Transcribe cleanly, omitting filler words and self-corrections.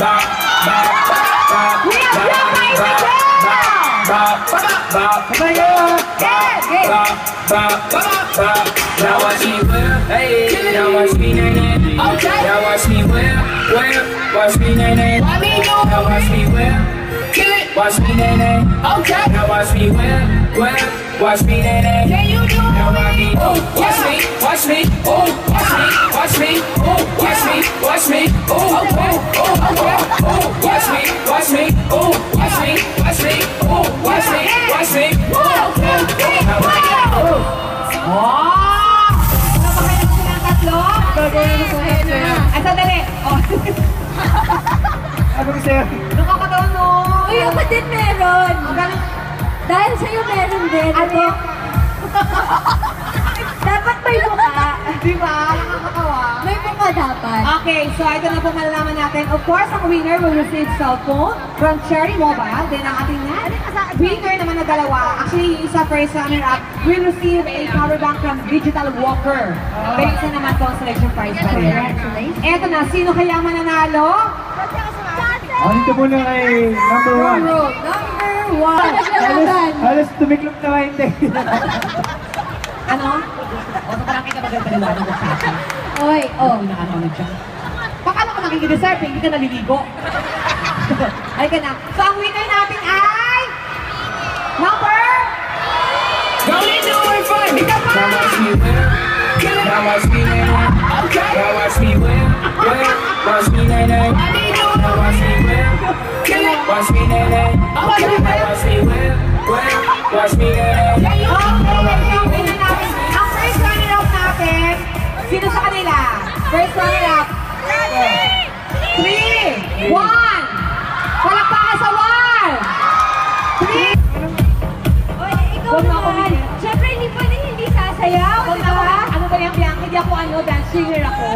Now watch me whip, hey, now watch me nay-nay. Okay. Now watch me whip, watch me nay-nay. Now watch me whip, kill it, watch me nay-nay. Okay. Now watch me whip, watch me nay-nay. Can you do it? Now watch me, oh, watch me, watch me, oh, watch me, watch me, oh, watch me, watch me, oh, okay, oh, okay, oh, watch me, watch me, oh, watch me, watch me, oh, watch me, watch me, oh, okay, now watch me, oh. Wow! Napakain mo silang tatlo? Ay, sandali! Oh. Ano ko sa'yo? Nakakataon no? Uy, ako din meron. Dahil sa'yo meron din. Ano? Dapat may mukha. Di ba? Nakakatawa. May mukha dapat. Okay, so ito na po malalaman natin. Of course, ang winner will receive cellphone from Cherry Mobile. Then ang ating winner naman na dalawa, actually yung isa first runner-up, will receive a power bank from Digital Walker. Pero isa naman po ang selection prize pa rin. Congratulations. Eto na, sino kaya mananalo? Dito muna kay number 1. Number 1. Halos tumiklop na hindi. Ano? O, so parang kita magagaliwanag ko sa akin. Oy, oh. Nakakano dyan. Paano ka nakikideserve? Hindi ka naliligo. Ay ka na. So ang winner natin ay... Number... Don't need no one for me. Now watch me whip, kill it. Now watch me nay-nay. Okay. Now watch me whip, watch me nay-nay. Now watch me whip, kill it. Watch me nay-nay. Okay. Now watch me whip, watch me nay-nay. Okay, ang winner natin. Ang first runner-up natin, sino sa kanila? First runner-up. 3, 1. Palakpakan sa 1. 3. Oy, ikaw naman. Siyempre, hindi pwedeng hindi sasayaw, di ba? Ano ba yung Bianca? Hindi ako dance singer ako.